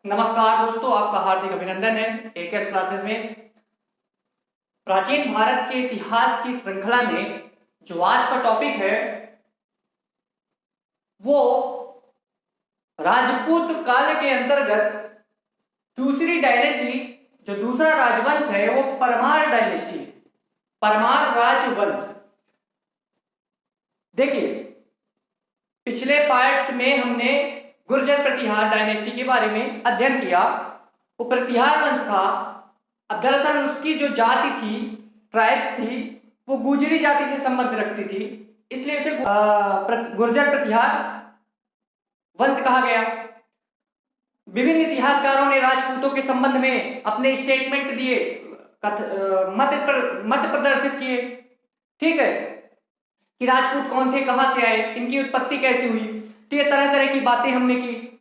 नमस्कार दोस्तों, आपका हार्दिक अभिनंदन है एकेएस क्लासेस में। प्राचीन भारत के इतिहास की श्रृंखला में जो आज का टॉपिक है वो राजपूत काल के अंतर्गत दूसरी डायनेस्टी, जो दूसरा राजवंश है वो परमार डायनेस्टी, परमार राजवंश। देखिए, पिछले पार्ट में हमने गुर्जर प्रतिहार डायनेस्टी के बारे में अध्ययन किया। वो प्रतिहार वंश था। अब दरअसल उसकी जो जाति थी, ट्राइब्स थी, वो गुजरी जाति से संबंध रखती थी, इसलिए उसे गुर्जर प्रतिहार वंश कहा गया। विभिन्न इतिहासकारों ने राजपूतों के संबंध में अपने स्टेटमेंट दिए, मत प्रदर्शित किए। ठीक है, कि राजपूत कौन थे, कहां से आए, इनकी उत्पत्ति कैसे हुई, तो ये तरह तरह की बातें हमने की।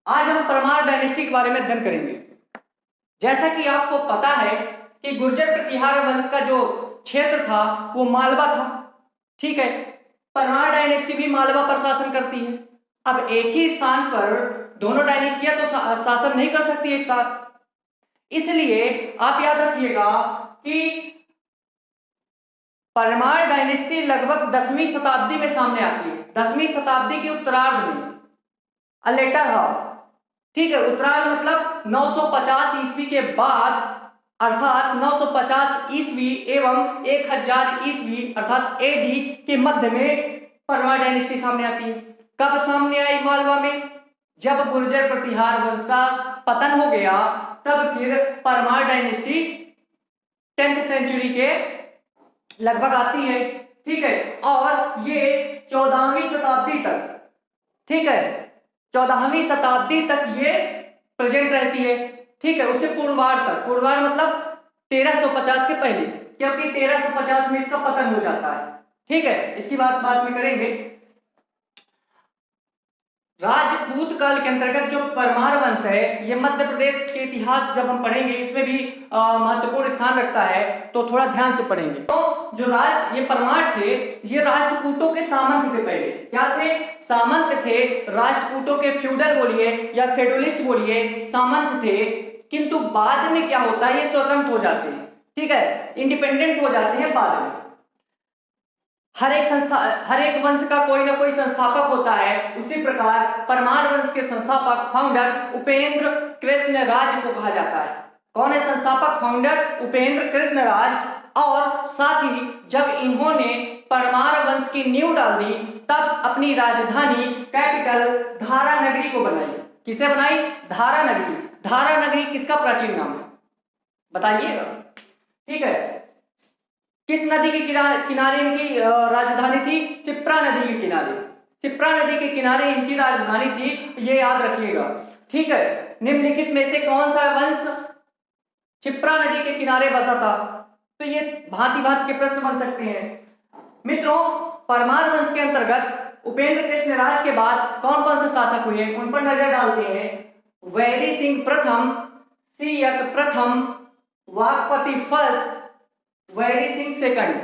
आज हम परमार डायनेस्टी के बारे में अध्ययन करेंगे। जैसा कि आपको पता है कि गुर्जर प्रतिहार वंश का जो क्षेत्र था वो मालवा था। ठीक है, परमार डायनेस्टी भी मालवा पर शासन करती है। अब एक ही स्थान पर दोनों डायनेस्टियां तो शासन नहीं कर सकती एक साथ, इसलिए आप याद रखिएगा कि परमार डायनेस्टी लगभग 10वीं शताब्दी में सामने आती है। 10वीं शताब्दी के उत्तरार्ध में, अ लेटर हाफ। ठीक है, उत्तरार्ध मतलब 950 ईस्वी के बाद, अर्थात 950 ईस्वी एवं 1000 ईस्वी अर्थात एडी के मध्य में परमार डायनेस्टी सामने आती है। कब सामने आई मालवा में? जब गुर्जर प्रतिहार वंश का पतन हो गया, तब फिर परमार डायनेस्टी 10th सेंचुरी के लगभग आती है। ठीक है, और ये 14वीं शताब्दी तक, ठीक है, 14वीं शताब्दी तक ये प्रेजेंट रहती है। ठीक है, उसके पूर्वार्ध तक, पूर्वार्ध मतलब 1350 के पहले, क्योंकि 1350 में इसका पतन हो जाता है। ठीक है, इसकी बात बाद में करेंगे। राजपूत काल के अंतर्गत जो परमार वंश है, ये मध्य प्रदेश के इतिहास जब हम पढ़ेंगे इसमें भी महत्वपूर्ण स्थान रखता है, तो थोड़ा ध्यान से पढ़ेंगे। तो जो ये परमार थे, ये राजपूतों के सामंत थे। पहले क्या थे? सामंत थे। राजपूतों के फ्यूडल बोलिए या फेडरलिस्ट बोलिए, सामंत थे। किंतु बाद में क्या होता है, ये स्वतंत्र हो जाते हैं। ठीक है, इंडिपेंडेंट हो जाते हैं बाद में। हर एक वंश का कोई ना कोई संस्थापक होता है। उसी प्रकार परमार वंश के संस्थापक, फाउंडर उपेंद्र कृष्ण राज को कहा जाता है। कौन है संस्थापक? फाउंडर उपेंद्र कृष्ण राज। और साथ ही जब इन्होंने परमार वंश की नींव डाल दी, तब अपनी राजधानी, कैपिटल धारा नगरी को बनाई। किसे बनाई? धारा नगरी। धारा नगरी किसका प्राचीन नाम है, बताइएगा। ठीक है, किस नदी के किनारे इनकी राजधानी थी? शिप्रा नदी के किनारे। शिप्रा नदी के किनारे इनकी राजधानी थी, ये याद रखिएगा। ठीक है, निम्नलिखित में से कौन सा वंश शिप्रा नदी के किनारे बसा था? तो ये भांति भांति के प्रश्न बन सकते हैं। मित्रों, परमार वंश के अंतर्गत उपेंद्र कृष्ण राज के बाद कौन कौन से शासक हुए, उन पर नजर डालते हैं। वैरी सिंह प्रथम, सियक प्रथम, वाकपति फर्स्ट, वैरी सिंह सेकंड।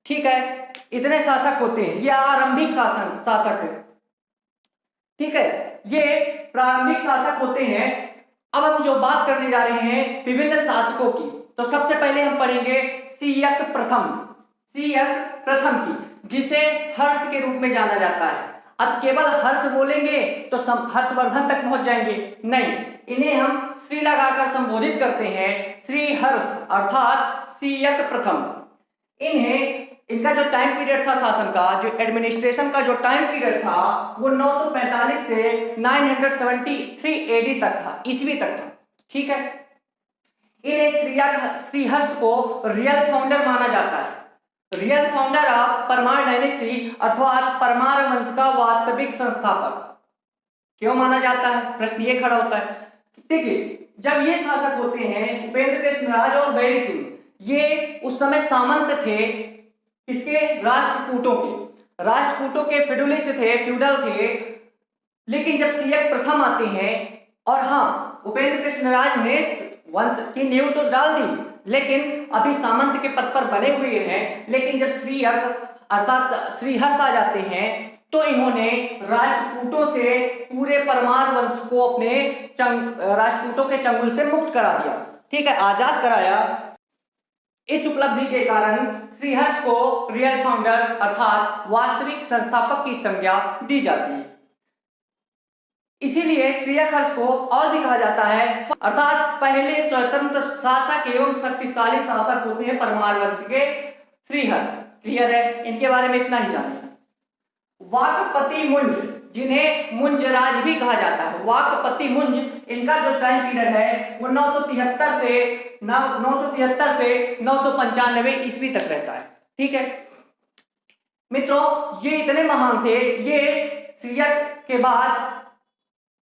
ठीक है, इतने शासक होते हैं। ये आरंभिक शासक है। ठीक है, ये प्रारंभिक शासक होते हैं। अब हम जो बात करने जा रहे हैं विभिन्न शासकों की, तो सबसे पहले हम पढ़ेंगे सियक प्रथम। सियक प्रथम की, जिसे हर्ष के रूप में जाना जाता है। अब केवल हर्ष बोलेंगे तो हर्षवर्धन तक पहुंच जाएंगे, नहीं, इन्हें हम श्री लगाकर संबोधित करते हैं। श्री हर्ष अर्थात सियक प्रथम। इनका जो टाइम पीरियड था शासन का, जो एडमिनिस्ट्रेशन का जो टाइम पीरियड था, वो 945 से 973 एडी तक था, ईस्वी तक था। ठीक है, इन्हें श्रीहर्ष को रियल फाउंडर माना जाता है। Real founder of Parmar dynasty अर्थात परमार वंश का वास्तविक संस्थापक क्यों माना जाता है? प्रश्न ये खड़ा होता है। देखिए, जब ये शासक होते हैं उपेंद्र कृष्ण राज और वैरी सिंह, ये उस समय सामंत थे। इसके राष्ट्रकूटों के फेडरलिस्ट थे, फ्यूडल थे। लेकिन जब सियक प्रथम आते हैं, और हाँ, उपेंद्र कृष्ण राज ने वंश की नींव तो डाल दी, लेकिन अभी सामंत के पद पर बने हुए हैं। लेकिन जब सियक अर्थात श्रीहर्ष आ जाते हैं, तो इन्होंने राष्ट्रकूटों से पूरे परमार वंश को अपने राष्ट्रकूटों के चंगुल से मुक्त करा दिया, ठीक है, आजाद कराया। इस उपलब्धि के कारण श्रीहर्ष को रियल फाउंडर अर्थात वास्तविक संस्थापक की संज्ञा दी जाती है। इसीलिए श्रीहर्ष को और भी कहा जाता है, अर्थात पहले स्वतंत्र शासक एवं शक्तिशाली शासक होते हैं परमार वंश के श्रीहर्ष। क्लियर है, इनके बारे में इतना ही जानिए। वाकपति मुंज, जिन्हें मुंजराज भी कहा जाता है, वाकपति मुंज, इनका जो टाइम पीरियड है वो 973 से 995 ईस्वी तक रहता है, ठीक है मित्रों। ये इतने महान थे, ये श्रीयक के बाद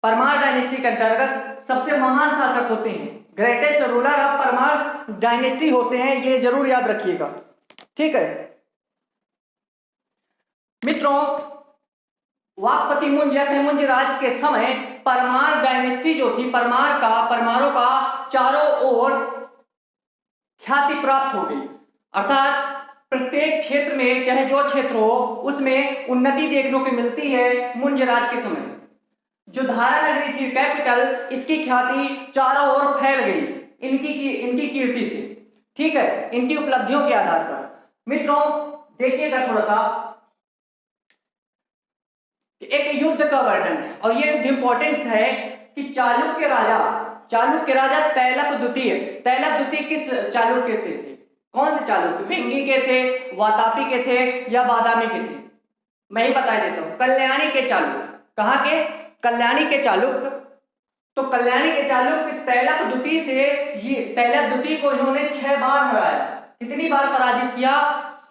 परमार डायनेस्टी के अंतर्गत सबसे महान शासक होते हैं, greatest ruler of Parmar dynasty होते हैं, ये जरूर याद रखिएगा, ठीक है मित्रों। वाकपति मुंज या मुंजराज के समय परमार डायनेस्टी जो थी, परमारों का चारों ओर ख्याति प्राप्त हो गई, अर्थात प्रत्येक क्षेत्र में चाहे जो क्षेत्र हो उसमें उन्नति देखने को मिलती है मुंजराज के समय। जो धारा नगरी थी कैपिटल, इसकी ख्याति चारों ओर फैल गई इनकी कीर्ति से, ठीक है, इनकी उपलब्धियों के आधार पर। मित्रों देखिएगा थोड़ा सा, एक युद्ध का वर्णन है और ये युद्ध इंपॉर्टेंट है कि चालुक्य राजा तैलप द्वितीय किस चालुक्य से थे? कौन से चालुक्य? वेंगी के थे, वातापी के थे या बादामी के थे? मैं ही बता देता हूं, कल्याणी के चालुक्य। कहाँ के? कल्याणी के चालुक्य। तो कल्याणी के चालुक्य तैलप द्वितीय को इन्होंने 6 बार हराया। कितनी बार पराजित किया?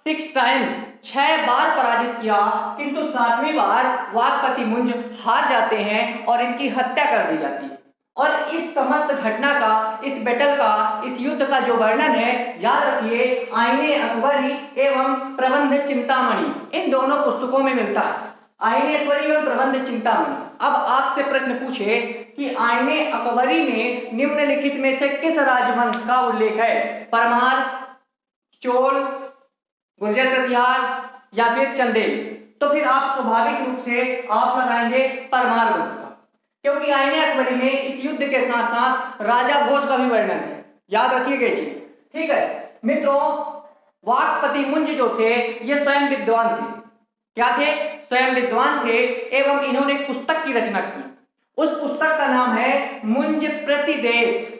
6 टाइम्स, 6 बार पराजित किया, किंतु 7वीं बार वाकपति मुंज हार जाते हैं और इनकी हत्या कर दी जाती है। और इस समस्त घटना का, इस बैटल का, इस युद्ध का जो वर्णन है, याद रखिए, आईने अकबरी एवं प्रबंध चिंतामणि, इन दोनों पुस्तकों में मिलता है। आईने अकबरी एवं प्रबंध चिंतामणि। अब आपसे प्रश्न पूछे कि आईने अकबरी में निम्नलिखित में से किस राजवंश का उल्लेख है? परमार, चोल, गुर्जर प्रतिहार या फिर चंदेल? तो फिर आप स्वाभाविक रूप से आप लगाएंगे परमार वंश का, क्योंकि आईने अकबरी में इस युद्ध के साथ साथ राजा भोज का भी वर्णन है। याद रखिएगा जी, ठीक है मित्रों। वाकपति मुंज जो थे ये स्वयं विद्वान थे। क्या थे? स्वयं विद्वान थे एवं इन्होंने एक पुस्तक की रचना की। उस पुस्तक का नाम है मुंज प्रतिदेश।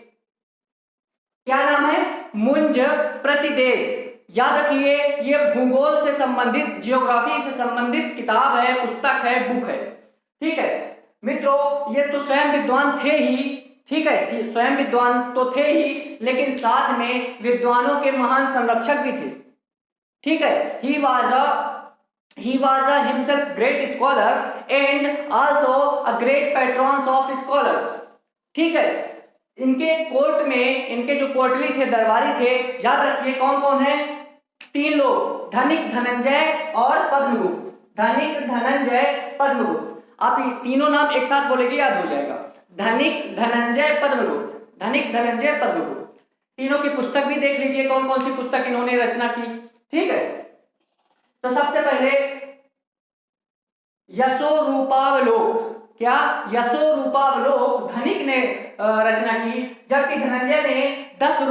क्या नाम है? मुंज प्रतिदेश। याद रखिए, ये भूगोल से संबंधित, जियोग्राफी से संबंधित किताब है, पुस्तक है, बुक है, ठीक है मित्रों। ये तो स्वयं विद्वान थे ही, ठीक है, स्वयं विद्वान तो थे ही, लेकिन साथ में विद्वानों के महान संरक्षक भी थे, ठीक है। He was a himself great scholar and also a great patron of scholars, ठीक है। इनके कोर्ट में, इनके जो कोर्टली थे, दरबारी थे, याद रखिए कौन कौन है? 3 लोग, धनिक, धनंजय और पद्मगुप्त। धनिक, धनंजय, पद्मगुप्त। आप ये तीनों नाम एक साथ बोलेंगे, याद हो जाएगा। धनिक, धनंजय, पद्मगुप्त। धनिक, धनंजय, पद्मगुप्त। तीनों की पुस्तक भी देख लीजिए, कौन कौन सी पुस्तक इन्होंने रचना की, ठीक है। तो सबसे पहले यशोरूपावलोक। क्या? यशोरूपावलोक धनिक ने रचना की, जबकि धनंजय ने 10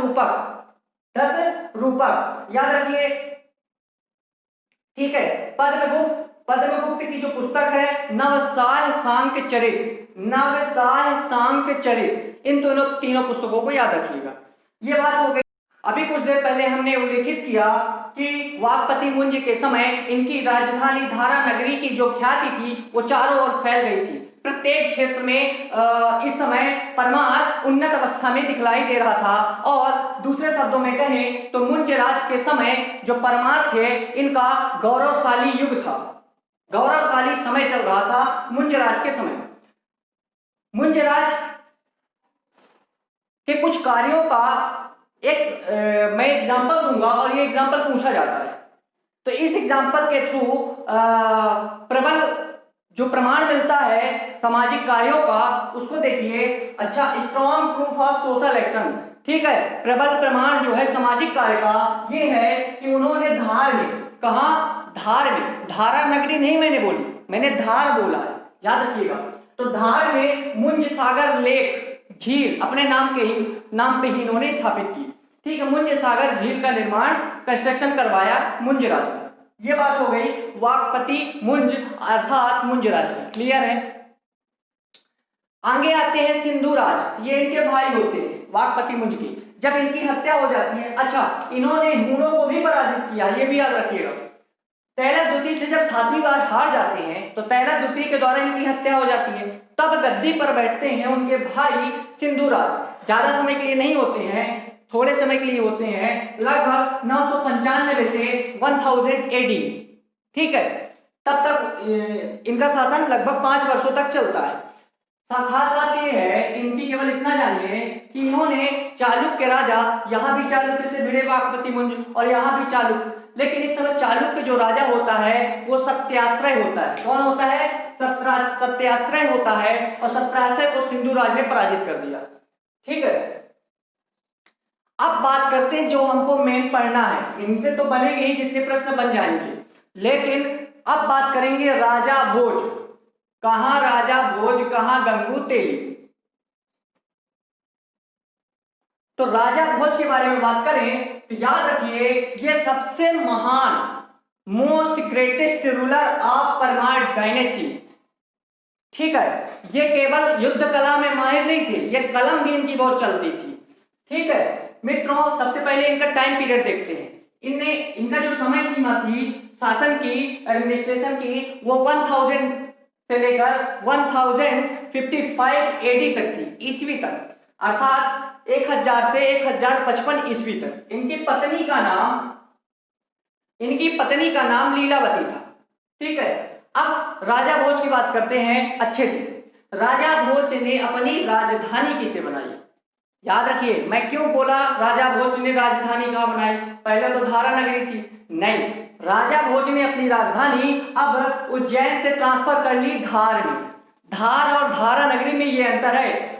रूपक, याद रखिए, ठीक है। पद्मगुप्त की जो पुस्तक है नवसाह सांख्य चरित, इन तीनों पुस्तकों को याद रखिएगा। ये बात हो गई। अभी कुछ देर पहले हमने उल्लेखित किया कि वाकपति मुंज के समय इनकी राजधानी धारा नगरी की जो ख्याति थी वो चारों ओर फैल गई थी। प्रत्येक क्षेत्र में इस समय परमार उन्नत अवस्था में दिखलाई दे रहा था। और दूसरे शब्दों में कहें तो मुंज राज के समय जो परमार थे, इनका गौरवशाली युग था, गौरवशाली समय चल रहा था मुंज राज के समय। मुंज राज के कुछ कार्यों का मैं एग्जांपल दूंगा और ये एग्जांपल पूछा जाता है, तो इस एग्जांपल के थ्रू प्रबल जो प्रमाण मिलता है सामाजिक कार्यों का, उसको देखिए। अच्छा, strong proof of social action, ठीक है। प्रबल प्रमाण जो है सामाजिक कार्य का ये है कि उन्होंने धार में, कहा? धार में, धारा नगरी नहीं मैंने बोली, मैंने धार बोला है, याद रखिएगा। तो धार में मुंज सागर लेक झील अपने नाम पे ही इन्होंने स्थापित की। ठीक है, मुंज सागर झील का निर्माण कंस्ट्रक्शन करवाया मुंज राज ने। ये बात हो गई वाकपति मुंज अर्थात मुंज राज की। क्लियर है। आगे आते हैं सिंधु राज, ये इनके भाई होते हैं वाकपति मुंज की। जब इनकी हत्या हो जाती है, अच्छा इन्होंने हूणों को भी पराजित किया, ये भी याद रखिएगा। तैला द्वितीय से जब 7वीं बार हार जाते हैं तो तैला द्वितीय के द्वारा इनकी हत्या हो जाती है। तब गद्दी पर बैठते हैं उनके भाई सिंधु राज। ज्यादा समय के लिए नहीं होते हैं, थोड़े समय के लिए होते हैं, लगभग 995 से 1000 AD। ठीक है, तब तक इनका शासन लगभग 5 वर्षों तक चलता है। खास बात यह है इनकी, केवल इतना जानिए कि इन्होंने चालुक्य राजा, यहाँ भी चालुक्य से भिड़े वाकपति मुंज और यहाँ भी चालुक्य, लेकिन इस समय चालुक्य जो राजा होता है वो सत्याश्रय होता है। कौन होता है? सत्याश्रय होता है, और सत्याश्रय को सिंधु राज ने पराजित कर दिया। ठीक है, अब बात करते हैं जो हमको मेन पढ़ना है। इनसे तो बनेंगे ही जितने प्रश्न बन जाएंगे, लेकिन अब बात करेंगे राजा भोज। कहां राजा भोज, कहां गंगू तेली। तो राजा भोज के बारे में बात करें तो याद रखिए ये सबसे महान, most greatest ruler of Parmar dynasty. ठीक है, ये केवल युद्ध कला में माहिर नहीं थे, ये कलम भी इनकी बहुत चलती थी। ठीक है मित्रों, सबसे पहले इनका टाइम पीरियड देखते हैं। इनका जो समय सीमा थी शासन की, एडमिनिस्ट्रेशन की, वो 1000 से लेकर 1055 AD तक थी, ईस्वी तक, अर्थात 1000 से 1055 ईस्वी तक। इनकी पत्नी का नाम लीलावती था। ठीक है, अब राजा भोज की बात करते हैं अच्छे से। राजा भोज ने अपनी राजधानी किसे बनाई? याद रखिए, मैं क्यों बोला राजा भोज ने राजधानी कहाँ बनाई? पहले तो धारा नगरी थी, नहीं, राजा भोज ने अपनी राजधानी अब उज्जैन से ट्रांसफर कर ली धार में। धार और धारा नगरी में ये अंतर है।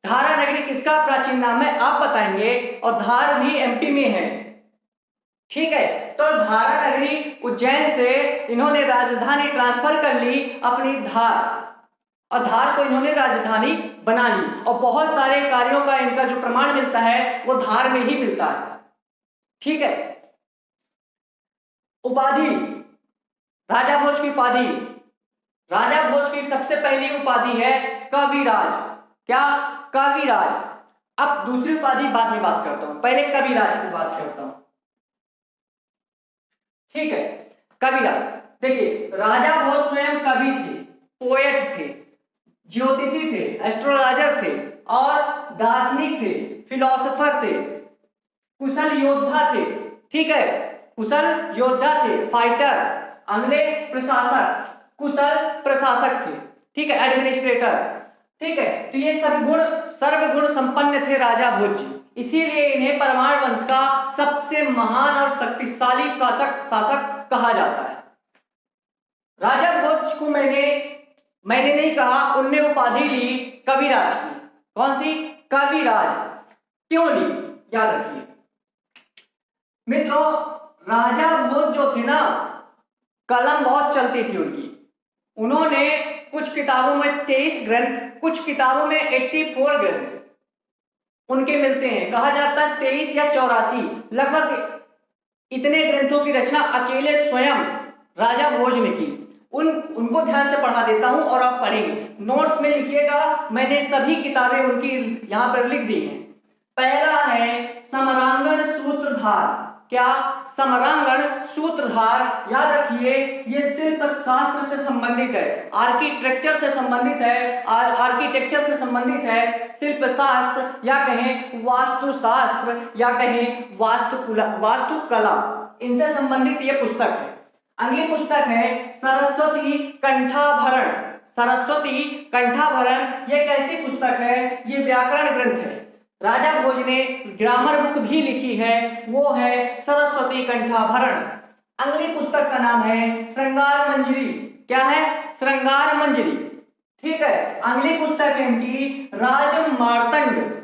धारा नगरी किसका प्राचीन नाम है आप बताएंगे, और धार भी MP में है। ठीक है, तो धारा नगरी उज्जैन से इन्होंने राजधानी ट्रांसफर कर ली अपनी धार, और धार को इन्होंने राजधानी बना ली। और बहुत सारे कार्यों का इनका जो प्रमाण मिलता है वो धार में ही मिलता है। ठीक है, उपाधि, राजा भोज की उपाधि, राजा भोज की सबसे पहली उपाधि है कविराज। क्या? कविराज। अब दूसरी उपाधि बाद में बात करता हूं, पहले कविराज की बात करता हूं। ठीक है, कविराज। देखिए, राजा भोज स्वयं कवि थे, पोएट थे, ज्योतिषी थे, एस्ट्रोलॉजर थे, और दार्शनिक थे, फिलोसोफर थे, कुशल योद्धा थे। ठीक है, कुशल योद्धा थे, फाइटर, अगले प्रशासक, कुशल प्रशासक थे। ठीक है, एडमिनिस्ट्रेटर। ठीक है, तो ये सब गुण, सर्वगुण संपन्न थे राजा भोज जी, इसीलिए इन्हें परमार वंश का सबसे महान और शक्तिशाली शासक कहा जाता है। राजा भोज को मैंने नहीं कहा, उनने उपाधि ली कविराज की। कौन सी? कविराज। क्यों ली? याद रखिए मित्रों, राजा भोज जो थे ना, कलम बहुत चलती थी उनकी। उन्होंने कुछ किताबों में 23 ग्रंथ, कुछ किताबों में 84 ग्रंथ उनके मिलते हैं। कहा जाता है 23 या 84, लगभग इतने ग्रंथों की रचना अकेले स्वयं राजा भोज ने की। उनको ध्यान से पढ़ा देता हूं और आप पढ़ेंगे, नोट्स में लिखिएगा। मैंने सभी किताबें उनकी यहां पर लिख दी हैं। पहला है समरांगण सूत्रधार। क्या? समरांगण सूत्रधार। याद रखिए, ये शिल्प शास्त्र से संबंधित है, आर्किटेक्चर से संबंधित है, आर्किटेक्चर से संबंधित है, शिल्प शास्त्र या कहें वास्तुशास्त्र या कहें वास्तुकला, इनसे संबंधित ये पुस्तक है। अगली पुस्तक है सरस्वती कंठाभरण। सरस्वती कंठाभरण ये कैसी पुस्तक है? ये व्याकरण ग्रंथ है। राजा भोज ने ग्रामर बुक भी लिखी है, वो है सरस्वती कंठाभरण। अगली पुस्तक का नाम है श्रृंगार मंजरी। क्या है? श्रृंगार मंजरी। ठीक है, अगली पुस्तक है इनकी राजमार्तंड।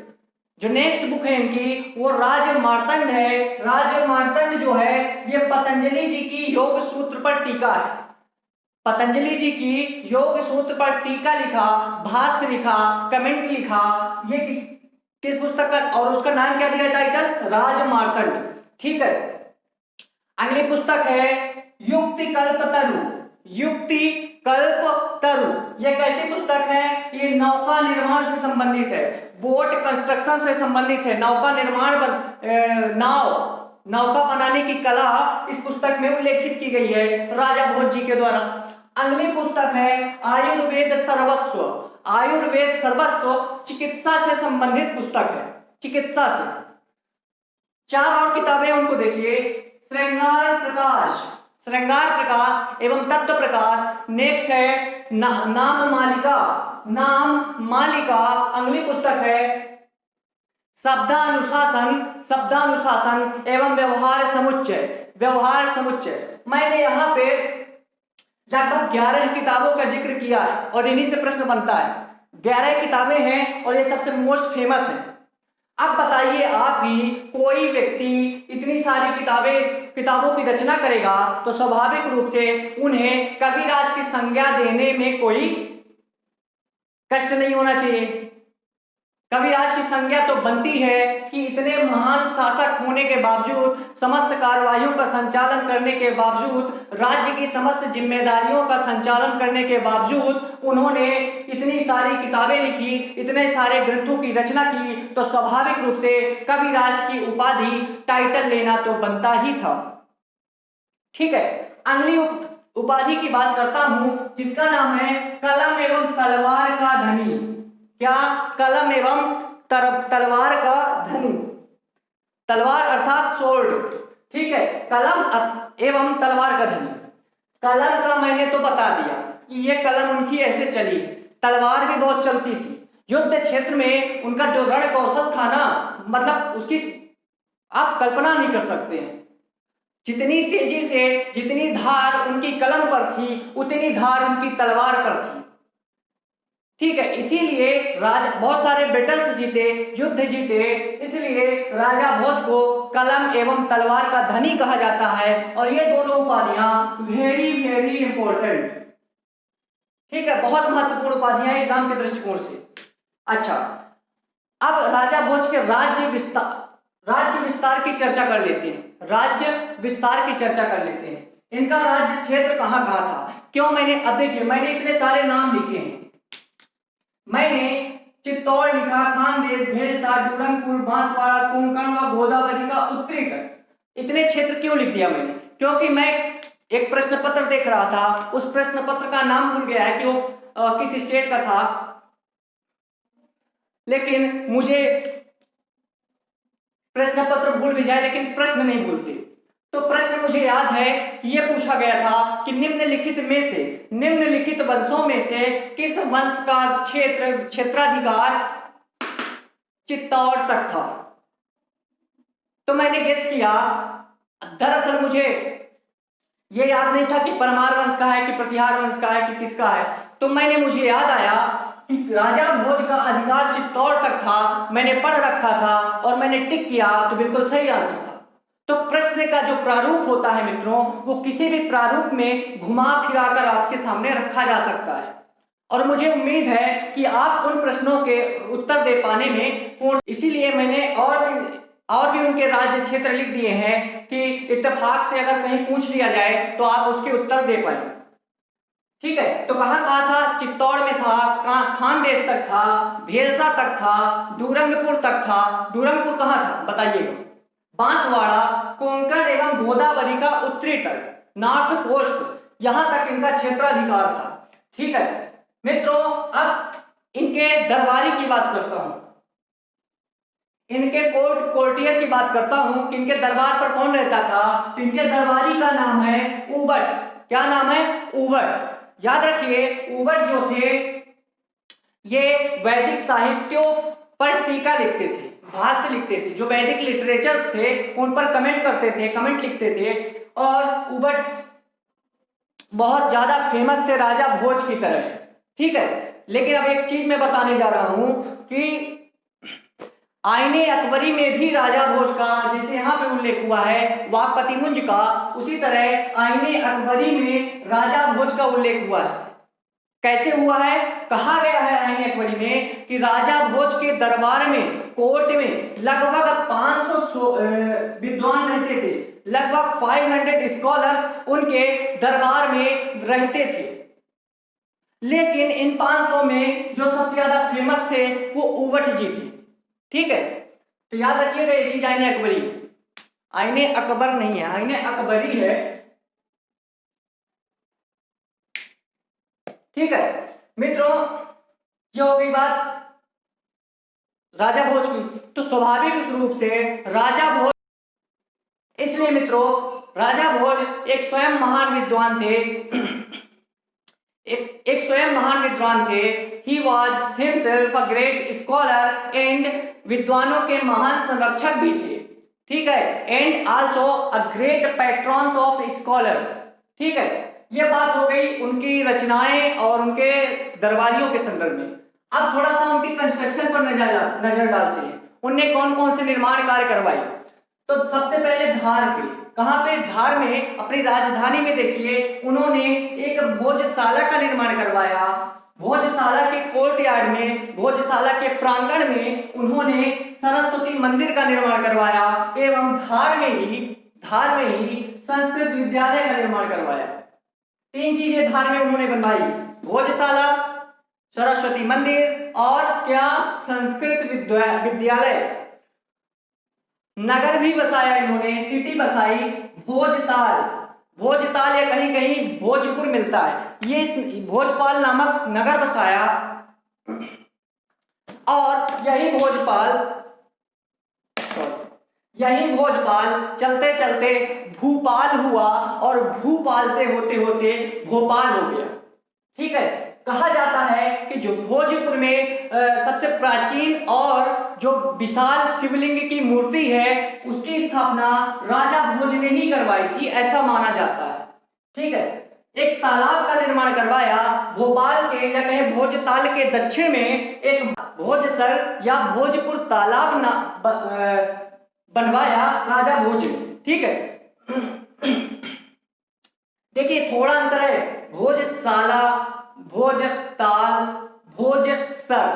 जो नेक्स्ट बुक है इनकी वो राजमार्तंड है। राजमार्तंड जो है ये पतंजलि जी की योग सूत्र पर टीका है। पतंजलि जी की योग सूत्र पर टीका लिखा, भाष्य लिखा, कमेंट लिखा, ये किस पुस्तक का, और उसका नाम क्या दिया टाइटल, राजमार्तंड। ठीक है, अगली पुस्तक है युक्ति कल्पतरु। युक्ति कल्पतरु ये कैसी पुस्तक है, ये नौका निर्माण से संबंधित है, बोट कंस्ट्रक्शन से संबंधित है, नौका निर्माण नौका बनाने की कला इस पुस्तक में उल्लेखित की गई है राजा भोज जी के द्वारा। अगली पुस्तक है आयुर्वेद सर्वस्व। आयुर्वेद सर्वस्व चिकित्सा से संबंधित पुस्तक है, चिकित्सा से। 4 और किताबें उनको देखिए, श्रृंगार प्रकाश, श्रृंगार प्रकाश एवं तत्व प्रकाश। नेक्स्ट है नाम मालिका, नाम मालिका। अगली पुस्तक है शब्दानुशासन, शब्दानुशासन एवं व्यवहार समुच्चय, व्यवहार समुच्चय। मैंने यहाँ पे लगभग 11 किताबों का जिक्र किया है और इन्हीं से प्रश्न बनता है। 11 किताबें हैं और ये सबसे मोस्ट फेमस है। अब बताइए आप ही, कोई व्यक्ति इतनी सारी किताबों की रचना करेगा तो स्वाभाविक रूप से उन्हें कविराज की संज्ञा देने में कोई कष्ट नहीं होना चाहिए। कविराज की संज्ञा तो बनती है कि इतने महान शासक होने के बावजूद, समस्त कार्रवाइयों का संचालन करने के बावजूद, राज्य की समस्त जिम्मेदारियों का संचालन करने के बावजूद उन्होंने इतनी सारी किताबें लिखी, इतने सारे ग्रंथों की रचना की, तो स्वाभाविक रूप से कविराज की उपाधि, टाइटल लेना तो बनता ही था। ठीक है, अगली उपाधि की बात करता हूं जिसका नाम है कलम एवं तलवार का धनी। क्या, कलम एवं तलवार का धनी। तलवार अर्थात सोर्ड, ठीक है, कलम एवं तलवार का धनी। कलम का मैंने तो बता दिया कि ये कलम उनकी ऐसे चली, तलवार भी बहुत चलती थी। युद्ध क्षेत्र में उनका जो रण कौशल था ना, मतलब उसकी आप कल्पना नहीं कर सकते हैं। जितनी तेजी से, जितनी धार उनकी कलम पर थी, उतनी धार उनकी तलवार पर थी। ठीक है, इसीलिए बहुत सारे बैटल्स जीते, युद्ध जीते, इसलिए राजा भोज को कलम एवं तलवार का धनी कहा जाता है। और ये दोनों उपाधियां वेरी वेरी इंपॉर्टेंट, ठीक है, बहुत महत्वपूर्ण उपाधियां एग्जाम के दृष्टिकोण से। अच्छा, अब राजा भोज के राज्य विस्तार की चर्चा कर लेते हैं। राज्य विस्तार की चर्चा कर लेते हैं। इनका राज्य क्षेत्र कहाँ कहाँ था, क्यों मैंने, अब देखिए मैंने इतने सारे नाम लिखे हैं। मैंने चित्तौड़ लिखा, खानदेश, भेलसा, डूरंगपुर, बांसवाड़ा, कोंकण व गोदावरी का उत्तरी तट। इतने क्षेत्र क्यों लिख दिया मैंने, क्योंकि मैं एक प्रश्न पत्र देख रहा था, उस प्रश्न पत्र का नाम भूल गया है कि वो किस स्टेट का था, लेकिन मुझे प्रश्न पत्र भूल भी जाए लेकिन प्रश्न नहीं भूलते। तो प्रश्न मुझे याद है कि यह पूछा गया था कि निम्नलिखित वंशों में से किस वंश का क्षेत्राधिकार चित्तौड़ तक था। तो मैंने गेस किया, दरअसल मुझे यह याद नहीं था कि परमार वंश का है कि प्रतिहार वंश का है कि किसका है। तो मुझे याद आया कि राजा भोज का अधिकार चित्तौड़ तक था, मैंने पढ़ रखा था और मैंने टिक किया, तो बिल्कुल सही आंसर था। तो प्रश्न का जो प्रारूप होता है मित्रों, वो किसी भी प्रारूप में घुमा फिराकर आपके सामने रखा जा सकता है। और मुझे उम्मीद है कि आप उन प्रश्नों के उत्तर दे पाने में पूर्ण, इसीलिए मैंने और भी उनके राज्य क्षेत्र लिख दिए हैं कि इत्तेफाक से अगर कहीं पूछ लिया जाए तो आप उसके उत्तर दे पाए। ठीक है, तो कहाँ था, चित्तौड़ में था, खानदेश तक था, भेलसा तक था, डूरंगपुर तक था। डूरंगपुर कहाँ था बताइएगा, बांसवाड़ा, कोंकण एवं गोदावरी का उत्तरी तट, नॉर्थ कोस्ट, यहां तक इनका क्षेत्राधिकार था। ठीक है मित्रों, अब इनके दरबारी की बात करता हूं, इनके कोर्टियर की बात करता हूं कि इनके दरबार पर कौन रहता था। तो इनके दरबारी का नाम है उबट। क्या नाम है, उबट। याद रखिए, उबट जो थे ये वैदिक साहित्यों पर टीका लिखते थे, भाष्य लिखते थे, जो वैदिक लिटरेचर्स थे उन पर कमेंट करते थे, कमेंट लिखते थे। और उबट बहुत ज्यादा फेमस थे राजा भोज की तरह। ठीक है, लेकिन अब एक चीज मैं बताने जा रहा हूं कि आईने अकबरी में भी राजा भोज का, जैसे यहाँ पे उल्लेख हुआ है वाकपति मुंज का, उसी तरह आईने अकबरी में राजा भोज का उल्लेख हुआ है। कैसे हुआ है? कहा गया है आईने अकबरी में कि राजा भोज के दरबार में, कोर्ट में लगभग 500 विद्वान रहते थे, लगभग 500 स्कॉलर्स उनके दरबार में रहते थे। लेकिन इन 500 में जो सबसे ज्यादा फेमस थे वो उवट जी थे। ठीक है, तो याद रखिएगा ये चीज, आईने अकबरी, आईने अकबर नहीं है, आईने अकबरी है। ठीक है मित्रों, ये हो गई बात राजा भोज की। तो स्वाभाविक रूप से राजा भोज, इसलिए मित्रों राजा भोज एक स्वयं महान विद्वान थे, एक स्वयं महान विद्वान थे। He was himself a great scholar and, विद्वानों के महान संरक्षक भी थे। ठीक है, and also a great patrons of scholars. ठीक है, ये बात हो गई उनकी रचनाएं और उनके दरबारियों के संदर्भ में। अब थोड़ा सा उनकी कंस्ट्रक्शन पर नजर डालते हैं। उनने कौन कौन से निर्माण कार्य करवाए? तो सबसे पहले धार पे, कहाँ पे? धार में, अपनी राजधानी में देखिए उन्होंने एक भोजशाला का निर्माण करवाया। भोजशाला के कोर्ट यार्ड में, भोजशाला के प्रांगण में उन्होंने सरस्वती मंदिर का निर्माण करवाया एवं धार में ही संस्कृत विद्यालय का निर्माण करवाया। 3 चीजें धार में उन्होंने बनवाई, भोजशाला, सरस्वती मंदिर और क्या? संस्कृत विद्यालय। नगर भी बसाया इन्होंने, सिटी बसाई, भोजताल। भोजताल या कहीं कहीं भोजपुर मिलता है, ये भोजपाल नामक नगर बसाया और यही भोजपाल चलते चलते भूपाल हुआ और भूपाल से होते होते भोपाल हो गया। ठीक है, कहा जाता है कि जो भोजपुर में सबसे प्राचीन और जो विशाल शिवलिंग की मूर्ति है उसकी स्थापना राजा भोज ने ही करवाई थी, ऐसा माना जाता है। ठीक है, एक तालाब का निर्माण करवाया भोपाल के या कहे भोजताल के दक्षिण में, एक भोजसर या भोजपुर तालाब बनवाया राजा भोज ने। ठीक है, देखिए थोड़ा अंतर है, भोजशाला, भोजताल, भोजसर।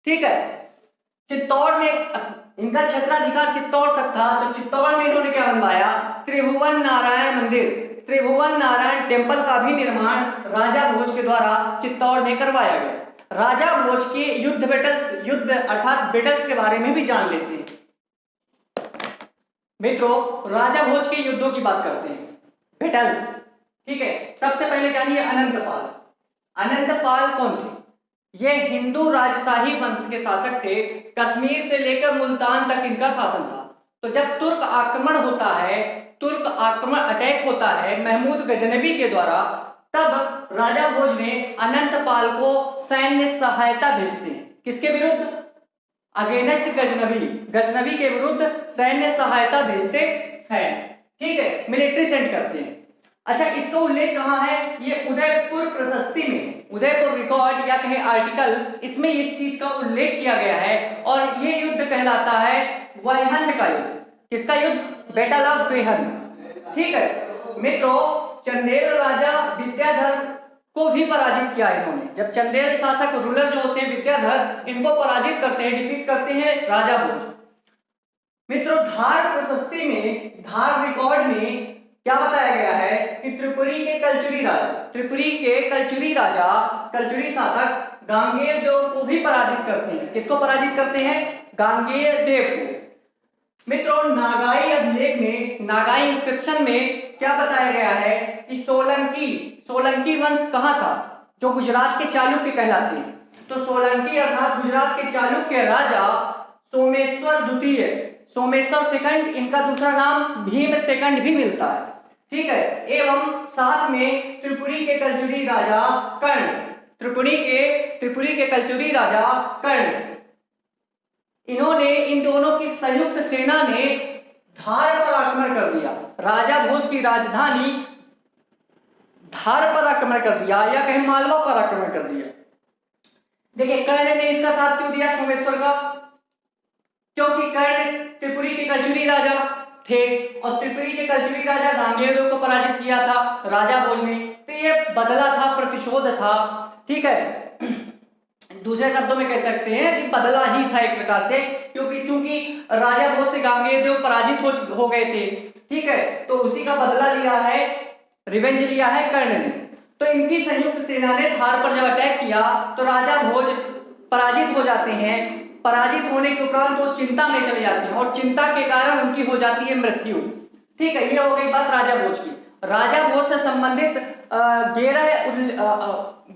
ठीक है, चित्तौड़ में इनका क्षेत्राधिकार चित्तौड़ तक था, तो चित्तौड़ में इन्होंने क्या बनवाया? त्रिभुवन नारायण मंदिर, त्रिभुवन नारायण टेम्पल का भी निर्माण राजा भोज के द्वारा चित्तौड़ में करवाया गया। राजा भोज के युद्ध अर्थात बैटल्स के बारे में भी जान लेते हैं मित्रों। राजा भोज के युद्धों की बात करते हैं, बैटल्स। ठीक है, सबसे पहले जानिए अनंतपाल। अनंतपाल कौन थे? ये हिंदू राजशाही वंश के शासक थे, कश्मीर से लेकर मुल्तान तक इनका शासन था। तो जब तुर्क आक्रमण अटैक होता है महमूद गजनबी के द्वारा, तब राजा भोज ने अनंतपाल को सैन्य सहायता भेजते हैं। किसके विरुद्ध? अगेंस्ट गजनबी के विरुद्ध सैन्य सहायता भेजते हैं। ठीक है, मिलिट्री सेंड करते हैं। अच्छा, इसका उल्लेख कहाँ है? ये उदयपुर प्रशस्ति में, उदयपुर रिकॉर्ड या कहें आर्टिकल, इसमें इस चीज का उल्लेख किया गया है। और ये युद्ध कहलाता है वैहंद का युद्ध। किसका युद्ध? Battle of Waihind. ठीक है मित्रों, चंदेल राजा विद्याधर को भी पराजित किया इन्होंने। जब चंदेल शासक रूलर जो होते हैं विद्याधर, इनको पराजित करते हैं, डिफीट करते हैं राजा भोज। मित्रों, धार प्रशस्ति में, धार रिकॉर्ड में क्या बताया गया है कि त्रिपुरी के कलचुरी राजा, कलचुरी शासक गांगेय देव को भी पराजित करते हैं। किसको पराजित करते हैं? गांगेय देव को। मित्रों, नागाई अभिलेख में, नागाई इंस्क्रिप्शन में क्या बताया गया है कि सोलंकी वंश कहाँ था? जो गुजरात के चालुक्य कहलाते हैं। तो सोलंकी अर्थात गुजरात के चालुक्य राजा सोमेश्वर द्वितीय, सोमेश्वर सेकंड, इनका दूसरा नाम भीम सेकंड भी मिलता है। ठीक है, एवं साथ में त्रिपुरी के कलचुरी राजा कर्ण, त्रिपुरी के कलचुरी राजा कर्ण, इन्होंने, इन दोनों की संयुक्त सेना ने धार पर आक्रमण कर दिया। राजा भोज की राजधानी धार पर आक्रमण कर दिया या कहीं मालवा पर आक्रमण कर दिया। देखिए, कर्ण ने इसका साथ क्यों दिया सोमेश्वर का? क्योंकि कर्ण त्रिपुरी के कलचुरी राजा थे और त्रिपुरी के कलचुरी राजा गांगेय को पराजित किया था राजा भोज ने। तो ये बदला था, प्रतिशोध था, ठीक है। दूसरे शब्दों में कह सकते हैं कि बदला ही था एक प्रकार से, क्योंकि चूंकि राजा भोज से गांगेय देव पराजित हो गए थे, ठीक है, तो उसी का बदला लिया है, रिवेंज लिया है कर्ण ने। तो इनकी संयुक्त सेना ने धार पर जब अटैक किया तो राजा भोज पराजित हो जाते हैं। पराजित होने के उपरांत वो चिंता में चले जाते हैं और चिंता के कारण उनकी हो जाती है मृत्यु, ठीक है। ये हो गई बात राजा भोज की। राजा भोज से संबंधित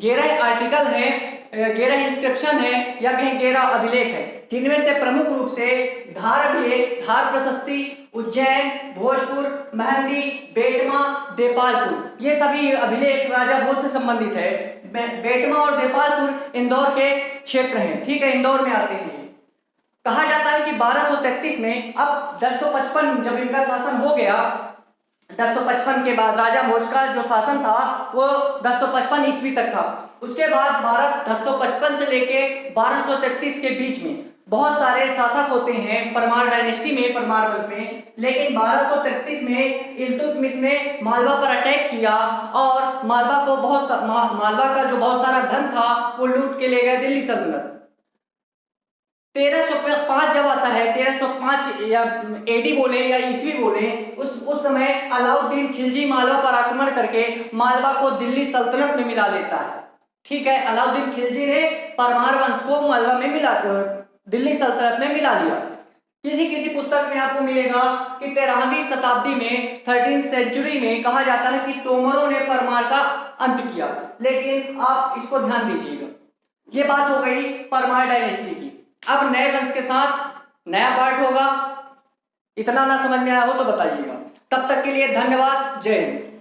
11 आर्टिकल हैं, 11 इंस्क्रिप्शन है या कहें 11 अभिलेख है, जिनमें से प्रमुख रूप से धार अभिलेख, धार प्रशस्ति, उज्जैन, भोजपुर, मेहंदी, बेटमा, देपालपुर, ये सभी अभिलेख राजा भोज से संबंधित है। बेटमा और देपालपुर इंदौर के क्षेत्र हैं, ठीक है, इंदौर में आते हैं। कहा जाता है कि 1233 में, अब 1055 जब इनका शासन हो गया, 1055 के बाद राजा भोज का जो शासन था वो 1055 ईस्वी तक था। उसके बाद 1055 से लेके 1233 के बीच में बहुत सारे शासक होते हैं परमार डायनेस्टी में, परमार वंश में। लेकिन 1233 में इल्तुतमिश ने मालवा पर अटैक किया और मालवा का जो बहुत सारा धन था वो लूट के ले गए दिल्ली सल्तनत। 1305 जब आता है, 1305 या एडी बोले या ईस्वी बोले, उस समय अलाउद्दीन खिलजी मालवा पर आक्रमण करके मालवा को दिल्ली सल्तनत में मिला लेता है, ठीक है। अलाउद्दीन खिलजी ने परमार वंश को मालवा में दिल्ली सल्तनत में मिला लिया। किसी पुस्तक में आपको मिलेगा कि 13वीं शताब्दी में, 13th सेंचुरी में कहा जाता है कि तोमरों ने परमार का अंत किया, लेकिन आप इसको ध्यान दीजिएगा। ये बात हो गई परमार डायनेस्टी की। अब नए वंश के साथ नया पार्ट होगा, इतना ना समझ में आया हो तो बताइएगा। तब तक के लिए धन्यवाद, जय हिंद।